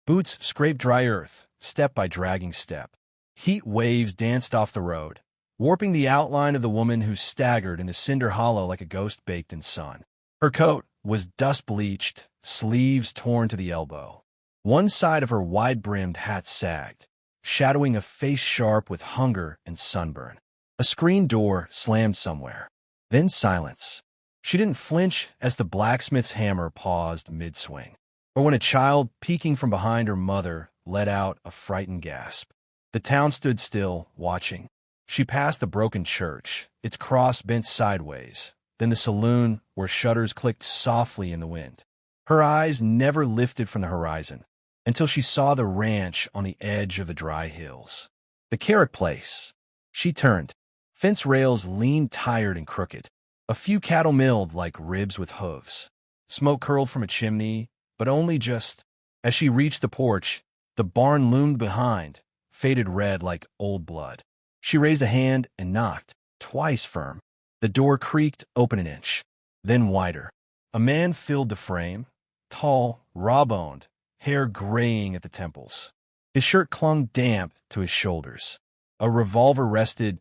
Boots scraped dry earth, step by dragging step. Heat waves danced off the road, warping the outline of the woman who staggered into Cinder Hollow like a ghost baked in sun. Her coat was dust-bleached, sleeves torn to the elbow. One side of her wide-brimmed hat sagged, shadowing a face sharp with hunger and sunburn. A screen door slammed somewhere. Then silence. She didn't flinch as the blacksmith's hammer paused mid-swing, or when a child peeking from behind her mother let out a frightened gasp. The town stood still, watching. She passed the broken church, its cross bent sideways, then the saloon where shutters clicked softly in the wind. Her eyes never lifted from the horizon until she saw the ranch on the edge of the dry hills. The Carrick place. She turned. Fence rails leaned tired and crooked. A few cattle milled like ribs with hooves. Smoke curled from a chimney, but only just. As she reached the porch, the barn loomed behind, faded red like old blood. She raised a hand and knocked, twice firm. The door creaked open an inch, then wider. A man filled the frame, tall, raw-boned, hair graying at the temples. His shirt clung damp to his shoulders. A revolver rested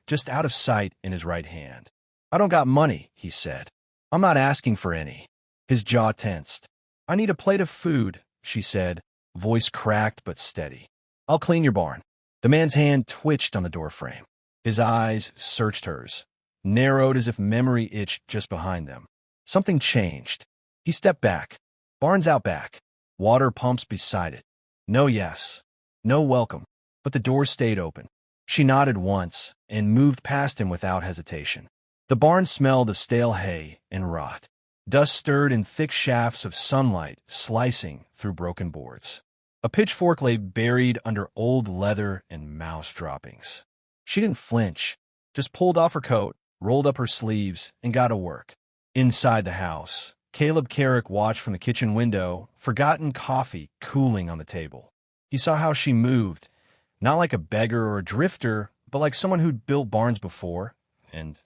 just out of sight in his right hand. "I don't got money," he said. "I'm not asking for any." His jaw tensed. "I need a plate of food," she said, voice cracked but steady. "I'll clean your barn." The man's hand twitched on the doorframe. His eyes searched hers, narrowed as if memory itched just behind them. Something changed. He stepped back. Barn's out back. Water pumps beside it. No yes. No welcome. But the door stayed open. She nodded once and moved past him without hesitation. The barn smelled of stale hay and rot. Dust stirred in thick shafts of sunlight slicing through broken boards. A pitchfork lay buried under old leather and mouse droppings. She didn't flinch, just pulled off her coat, rolled up her sleeves, and got to work. Inside the house, Caleb Carrick watched from the kitchen window, forgotten coffee cooling on the table. He saw how she moved, not like a beggar or a drifter, but like someone who'd built barns before, and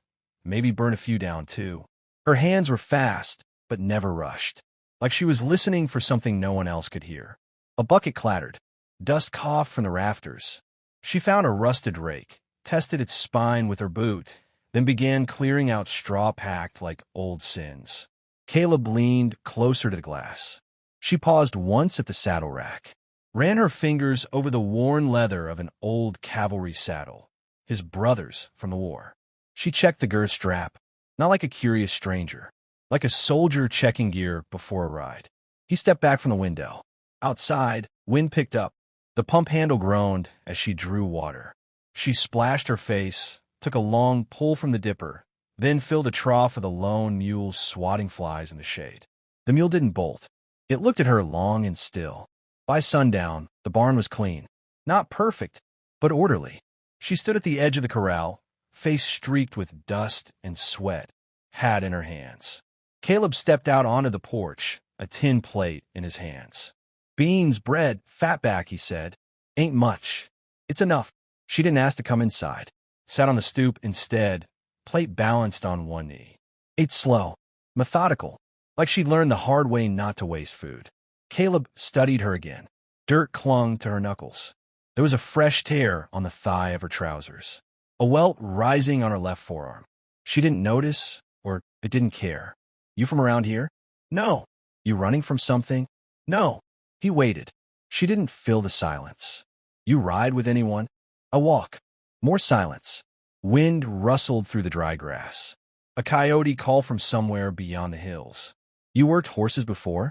maybe burned a few down too. Her hands were fast, but never rushed, like she was listening for something no one else could hear. A bucket clattered. Dust coughed from the rafters. She found a rusted rake, tested its spine with her boot, then began clearing out straw packed like old sins. Caleb leaned closer to the glass. She paused once at the saddle rack, ran her fingers over the worn leather of an old cavalry saddle, his brother's from the war. She checked the girth strap, not like a curious stranger, like a soldier checking gear before a ride. He stepped back from the window. Outside, wind picked up. The pump handle groaned as she drew water. She splashed her face, took a long pull from the dipper, then filled a trough of the lone mule swatting flies in the shade. The mule didn't bolt. It looked at her long and still. By sundown, the barn was clean. Not perfect, but orderly. She stood at the edge of the corral, face streaked with dust and sweat, hat in her hands. Caleb stepped out onto the porch, a tin plate in his hands. "Beans, bread, fatback," he said. "Ain't much. It's enough." She didn't ask to come inside. Sat on the stoop instead, plate balanced on one knee. Ate slow, methodical, like she'd learned the hard way not to waste food. Caleb studied her again. Dirt clung to her knuckles. There was a fresh tear on the thigh of her trousers. A welt rising on her left forearm. She didn't notice, or it didn't care. "You from around here?" "No." "You running from something?" "No." He waited. She didn't fill the silence. "You ride with anyone?" "I walk." More silence. Wind rustled through the dry grass. A coyote called from somewhere beyond the hills. "You worked horses before?"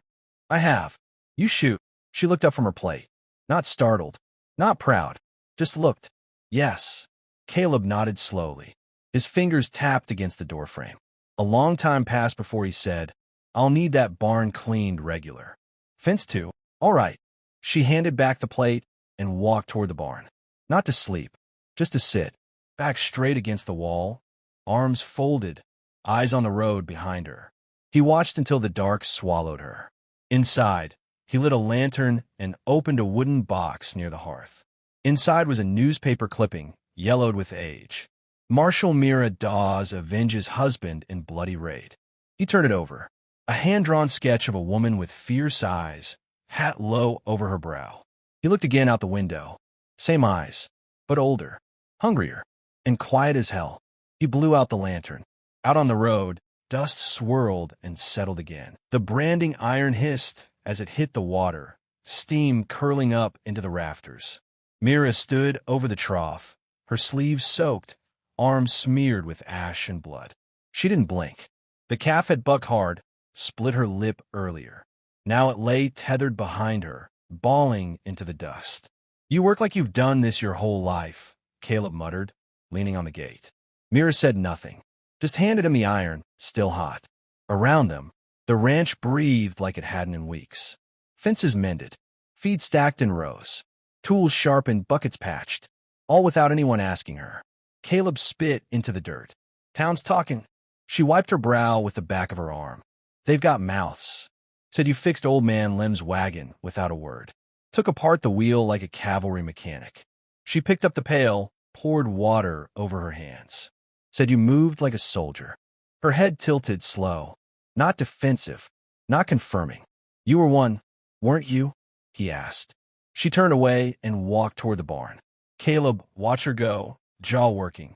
"I have." "You shoot." She looked up from her plate. Not startled. Not proud. Just looked. "Yes." Caleb nodded slowly. His fingers tapped against the doorframe. A long time passed before he said, "I'll need that barn cleaned regular." "Fence too?" "All right." She handed back the plate and walked toward the barn. Not to sleep, just to sit, back straight against the wall, arms folded, eyes on the road behind her. He watched until the dark swallowed her. Inside, he lit a lantern and opened a wooden box near the hearth. Inside was a newspaper clipping, yellowed with age. "Marshal Mira Dawes avenges husband in bloody raid." He turned it over. A hand-drawn sketch of a woman with fierce eyes, hat low over her brow. He looked again out the window. Same eyes, but older, hungrier, and quiet as hell. He blew out the lantern. Out on the road, dust swirled and settled again. The branding iron hissed as it hit the water, steam curling up into the rafters. Mira stood over the trough, her sleeves soaked, arms smeared with ash and blood. She didn't blink. The calf had bucked hard, split her lip earlier. Now it lay tethered behind her, bawling into the dust. "You work like you've done this your whole life," Caleb muttered, leaning on the gate. Mira said nothing, just handed him the iron, still hot. Around them, the ranch breathed like it hadn't in weeks. Fences mended, feed stacked in rows, tools sharpened, buckets patched, all without anyone asking her. Caleb spit into the dirt. "Town's talking." She wiped her brow with the back of her arm. "They've got mouths." Said you fixed old man Lem's wagon without a word. Took apart the wheel like a cavalry mechanic. She picked up the pail, poured water over her hands. Said you moved like a soldier. Her head tilted slow. Not defensive, not confirming. "You were one, weren't you?" he asked. She turned away and walked toward the barn. Caleb watched her go, jaw working.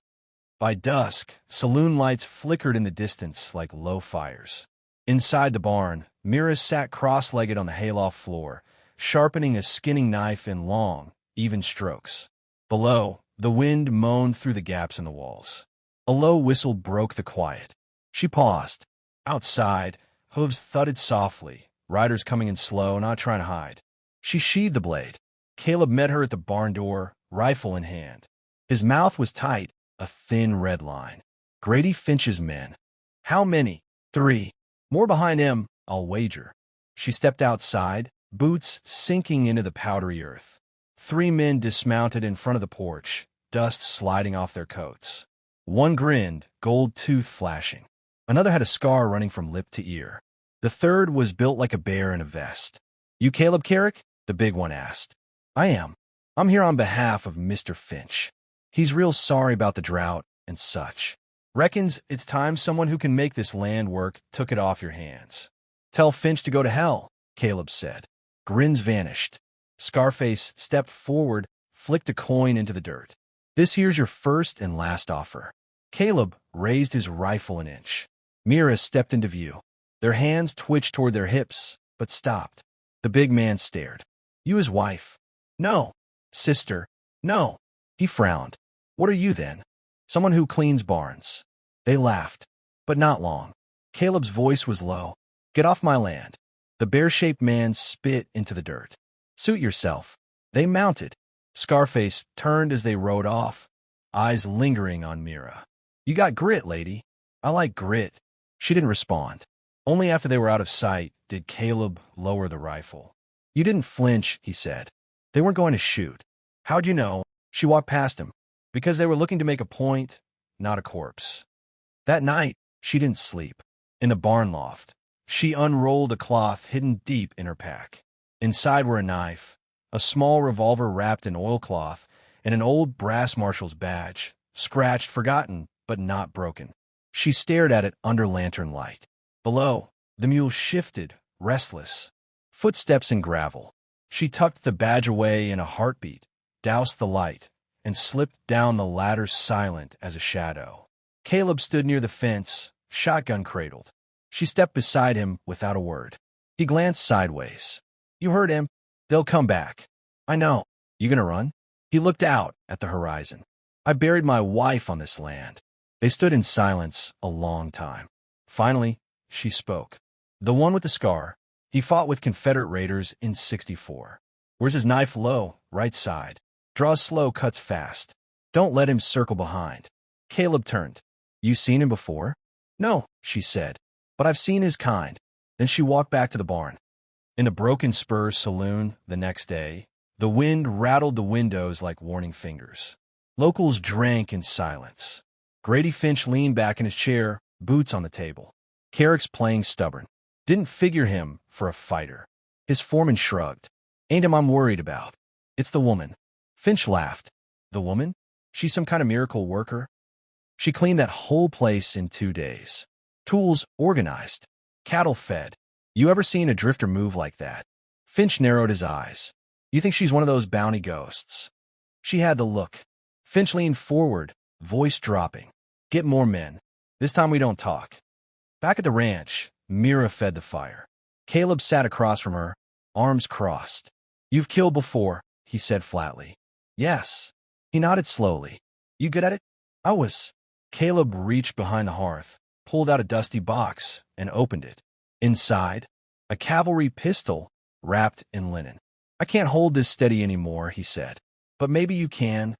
By dusk, saloon lights flickered in the distance like low fires. Inside the barn, Mira sat cross-legged on the hayloft floor, sharpening a skinning knife in long, even strokes. Below, the wind moaned through the gaps in the walls. A low whistle broke the quiet. She paused. Outside, hooves thudded softly, riders coming in slow, not trying to hide. She sheathed the blade. Caleb met her at the barn door, rifle in hand. His mouth was tight, a thin red line. Grady Finch's men. How many? 3. More behind him, I'll wager. She stepped outside, boots sinking into the powdery earth. 3 men dismounted in front of the porch, dust sliding off their coats. One grinned, gold tooth flashing. Another had a scar running from lip to ear. The third was built like a bear in a vest. "You Caleb Carrick?" the big one asked. "I am. I'm here on behalf of Mr. Finch. He's real sorry about the drought and such. Reckons it's time someone who can make this land work took it off your hands." "Tell Finch to go to hell," Caleb said. Grins vanished. Scarface stepped forward, flicked a coin into the dirt. "This here's your first and last offer." Caleb raised his rifle an inch. Mira stepped into view. Their hands twitched toward their hips, but stopped. The big man stared. "You his wife?" "No." "Sister?" "No." He frowned. "What are you then?" "Someone who cleans barns." They laughed, but not long. Caleb's voice was low. "Get off my land." The bear-shaped man spit into the dirt. "Suit yourself." They mounted. Scarface turned as they rode off, eyes lingering on Mira. "You got grit, lady." "I like grit." She didn't respond. Only after they were out of sight did Caleb lower the rifle. "You didn't flinch," he said. "They weren't going to shoot." "How'd you know?" She walked past him. "Because they were looking to make a point, not a corpse." That night, she didn't sleep. In the barn loft, she unrolled a cloth hidden deep in her pack. Inside were a knife, a small revolver wrapped in oilcloth, and an old brass marshal's badge, scratched, forgotten, but not broken. She stared at it under lantern light. Below, the mule shifted, restless. Footsteps in gravel. She tucked the badge away in a heartbeat, doused the light, and slipped down the ladder silent as a shadow. Caleb stood near the fence, shotgun cradled. She stepped beside him without a word. He glanced sideways. "You heard him. They'll come back." "I know. You gonna run?" He looked out at the horizon. "I buried my wife on this land." They stood in silence a long time. Finally, she spoke. "The one with the scar. He fought with Confederate raiders in '64. Wears his knife low, right side. Draws slow, cuts fast. Don't let him circle behind." Caleb turned. "You seen him before?" "No," she said, "but I've seen his kind." Then she walked back to the barn. In the Broken Spur saloon the next day, the wind rattled the windows like warning fingers. Locals drank in silence. Grady Finch leaned back in his chair, boots on the table. Carrick's playing stubborn. Didn't figure him for a fighter. His foreman shrugged. "Ain't him I'm worried about. It's the woman." Finch laughed. "The woman? She's some kind of miracle worker?" "She cleaned that whole place in 2 days. Tools organized. Cattle fed. You ever seen a drifter move like that?" Finch narrowed his eyes. You think she's one of those bounty ghosts? She had the look. Finch leaned forward, voice dropping. Get more men. This time we don't talk. Back at the ranch, Mira fed the fire. Caleb sat across from her, arms crossed. You've killed before, he said flatly. Yes. He nodded slowly. You good at it? I was. Caleb reached behind the hearth, pulled out a dusty box, and opened it. Inside, a cavalry pistol wrapped in linen. I can't hold this steady anymore, he said. But maybe you can.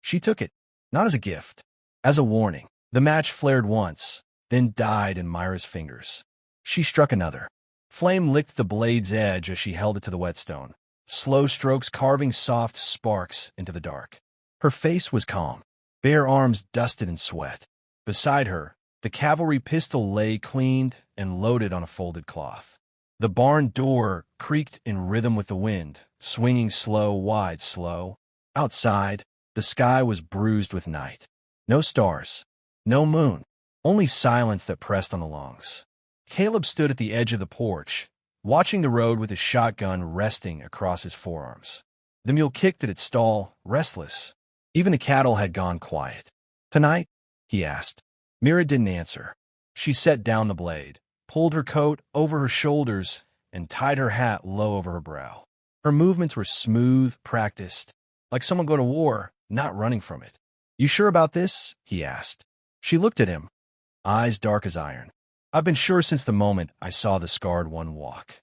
She took it, not as a gift, as a warning. The match flared once, then died in Myra's fingers. She struck another. Flame licked the blade's edge as she held it to the whetstone, slow strokes carving soft sparks into the dark. Her face was calm, bare arms dusted in sweat. Beside her, the cavalry pistol lay cleaned and loaded on a folded cloth. The barn door creaked in rhythm with the wind, swinging slow, wide, slow. Outside, the sky was bruised with night. No stars, no moon, only silence that pressed on the lungs. Caleb stood at the edge of the porch, watching the road with his shotgun resting across his forearms. The mule kicked at its stall, restless. Even the cattle had gone quiet. Tonight? He asked. Mira didn't answer. She set down the blade, pulled her coat over her shoulders, and tied her hat low over her brow. Her movements were smooth, practiced, like someone going to war, not running from it. You sure about this? He asked. She looked at him, eyes dark as iron. I've been sure since the moment I saw the scarred one walk.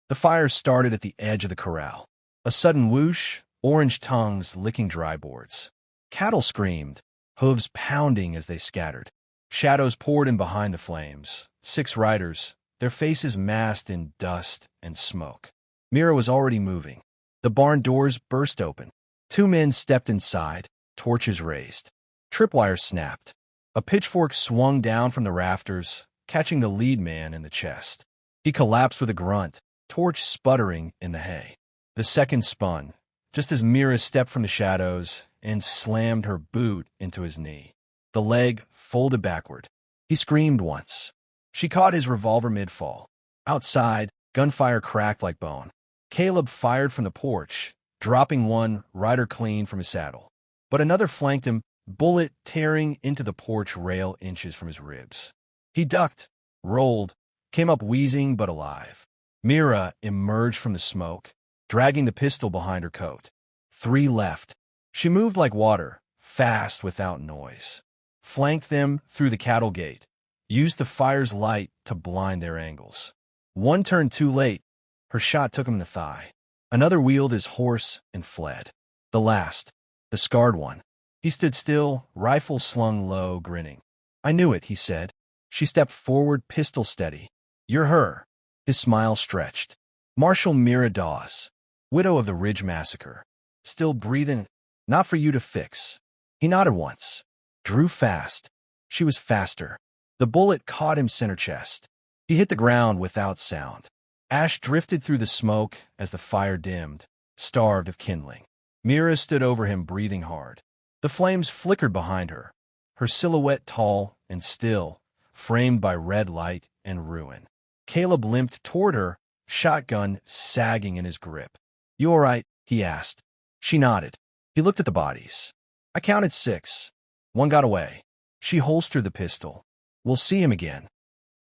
The fire started at the edge of the corral. A sudden whoosh, orange tongues licking dry boards. Cattle screamed, hooves pounding as they scattered. Shadows poured in behind the flames. 6 riders, their faces masked in dust and smoke. Mira was already moving. The barn doors burst open. 2 men stepped inside, torches raised. Tripwires snapped. A pitchfork swung down from the rafters, catching the lead man in the chest. He collapsed with a grunt, torch sputtering in the hay. The second spun, just as Mira stepped from the shadows and slammed her boot into his knee. The leg folded backward. He screamed once. She caught his revolver mid-fall. Outside, gunfire cracked like bone. Caleb fired from the porch, dropping one rider clean from his saddle. But another flanked him, bullet tearing into the porch rail inches from his ribs. He ducked, rolled, came up wheezing but alive. Mira emerged from the smoke, dragging the pistol behind her coat. 3 left. She moved like water, fast without noise. Flanked them through the cattle gate, used the fire's light to blind their angles. One turned too late. Her shot took him in the thigh. Another wheeled his horse and fled. The last, the scarred one. He stood still, rifle slung low, grinning. I knew it, he said. She stepped forward, pistol steady. You're her. His smile stretched. Marshal Mira Dawes, widow of the Ridge Massacre. Still breathing. Not for you to fix. He nodded once. Drew fast. She was faster. The bullet caught him center chest. He hit the ground without sound. Ash drifted through the smoke as the fire dimmed, starved of kindling. Mira stood over him, breathing hard. The flames flickered behind her, her silhouette tall and still, framed by red light and ruin. Caleb limped toward her, shotgun sagging in his grip. You all right? He asked. She nodded. He looked at the bodies. I counted 6. 1 got away. She holstered the pistol. We'll see him again.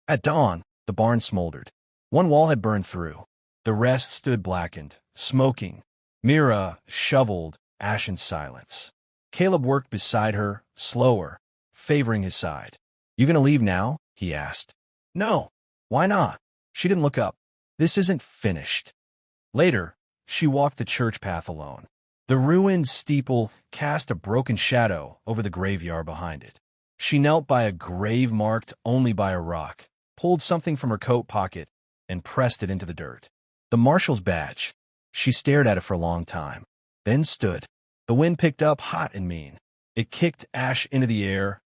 At dawn, the barn smoldered. 1 wall had burned through. The rest stood blackened, smoking. Mira shoveled, ashen silence. Caleb worked beside her, slower, favoring his side. You gonna leave now? He asked. No. Why not? She didn't look up. This isn't finished. Later, she walked the church path alone. The ruined steeple cast a broken shadow over the graveyard behind it. She knelt by a grave marked only by a rock, pulled something from her coat pocket, and pressed it into the dirt. The marshal's badge. She stared at it for a long time, then stood. The wind picked up hot and mean. It kicked ash into the air,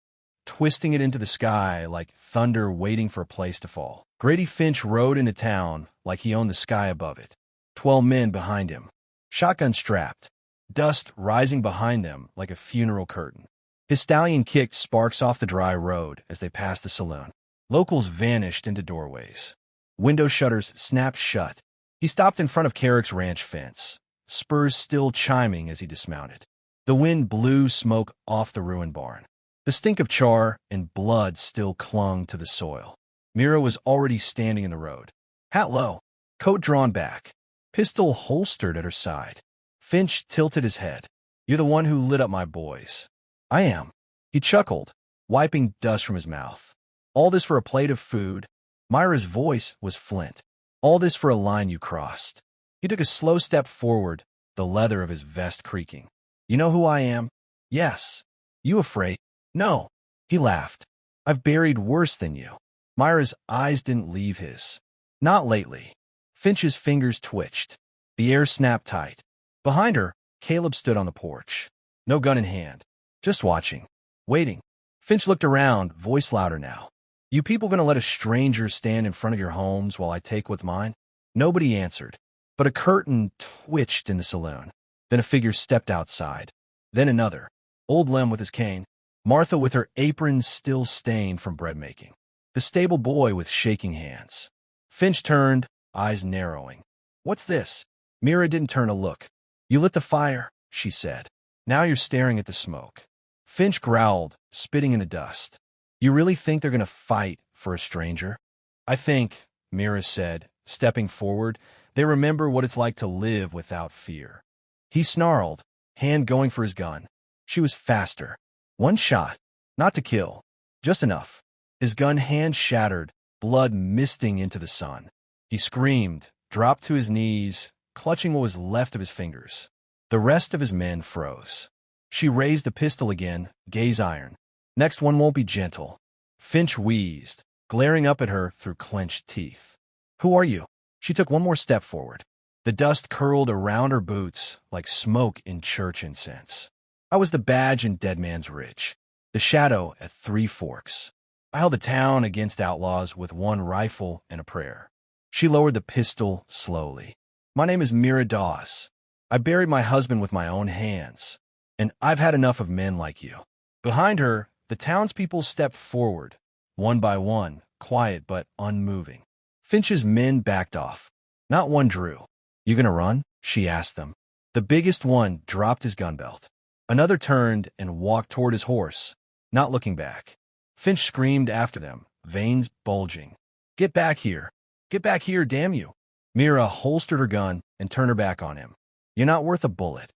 twisting it into the sky like thunder waiting for a place to fall. Grady Finch rode into town like he owned the sky above it. 12 men behind him, shotgun strapped, dust rising behind them like a funeral curtain. His stallion kicked sparks off the dry road as they passed the saloon. Locals vanished into doorways. Window shutters snapped shut. He stopped in front of Carrick's ranch fence, spurs still chiming as he dismounted. The wind blew smoke off the ruined barn. The stink of char and blood still clung to the soil. Mira was already standing in the road, hat low, coat drawn back, pistol holstered at her side. Finch tilted his head. "You're the one who lit up my boys." "I am." He chuckled, wiping dust from his mouth. "All this for a plate of food?" Myra's voice was flint. "All this for a line you crossed." He took a slow step forward, the leather of his vest creaking. "You know who I am?" "Yes." "You afraid?" "No." He laughed. "I've buried worse than you." Myra's eyes didn't leave his. "Not lately." Finch's fingers twitched. The air snapped tight. Behind her, Caleb stood on the porch. No gun in hand. Just watching. Waiting. Finch looked around, voice louder now. "You people gonna let a stranger stand in front of your homes while I take what's mine?" Nobody answered, but a curtain twitched in the saloon. Then a figure stepped outside. Then another. Old Lem with his cane. Martha with her apron still stained from bread making. The stable boy with shaking hands. Finch turned, eyes narrowing. "What's this?" Mira didn't turn to look. "You lit the fire," she said. "Now you're staring at the smoke." Finch growled, spitting in the dust. "You really think they're going to fight for a stranger?" "I think," Mira said, stepping forward, "they remember what it's like to live without fear." He snarled, hand going for his gun. She was faster. One shot. Not to kill. Just enough. His gun hand shattered, blood misting into the sun. He screamed, dropped to his knees, clutching what was left of his fingers. The rest of his men froze. She raised the pistol again, gaze iron. "Next one won't be gentle." Finch wheezed, glaring up at her through clenched teeth. "Who are you?" She took one more step forward. The dust curled around her boots like smoke in church incense. "I was the badge in Dead Man's Ridge, the shadow at Three Forks. I held the town against outlaws with one rifle and a prayer." She lowered the pistol slowly. "My name is Mira Dawes. I buried my husband with my own hands, and I've had enough of men like you." Behind her, the townspeople stepped forward, one by one, quiet but unmoving. Finch's men backed off. Not one drew. "You gonna run?" she asked them. The biggest one dropped his gun belt. Another turned and walked toward his horse, not looking back. Finch screamed after them, veins bulging. "Get back here! Get back here, damn you!" Mira holstered her gun and turned her back on him. "You're not worth a bullet."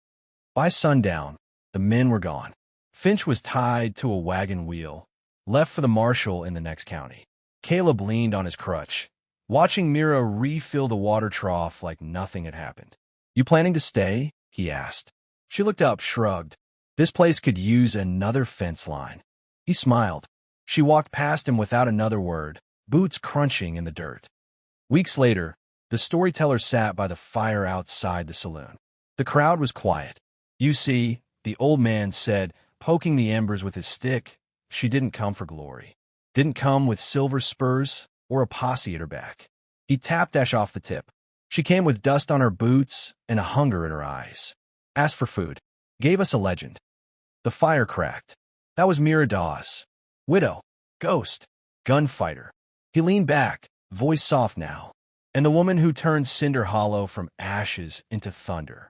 By sundown, the men were gone. Finch was tied to a wagon wheel, left for the marshal in the next county. Caleb leaned on his crutch, watching Mira refill the water trough like nothing had happened. "You planning to stay?" he asked. She looked up, shrugged. This place could use another fence line. He smiled. She walked past him without another word, boots crunching in the dirt. Weeks later, the storyteller sat by the fire outside the saloon. The crowd was quiet. "You see," the old man said, poking the embers with his stick, "she didn't come for glory. Didn't come with silver spurs or a posse at her back." He tapped ash off the tip. "She came with dust on her boots and a hunger in her eyes. Asked for food. Gave us a legend." The fire cracked. That was Mira Dawes. Widow. Ghost. Gunfighter. He leaned back, voice soft now. And the woman who turned Cinder Hollow from ashes into thunder.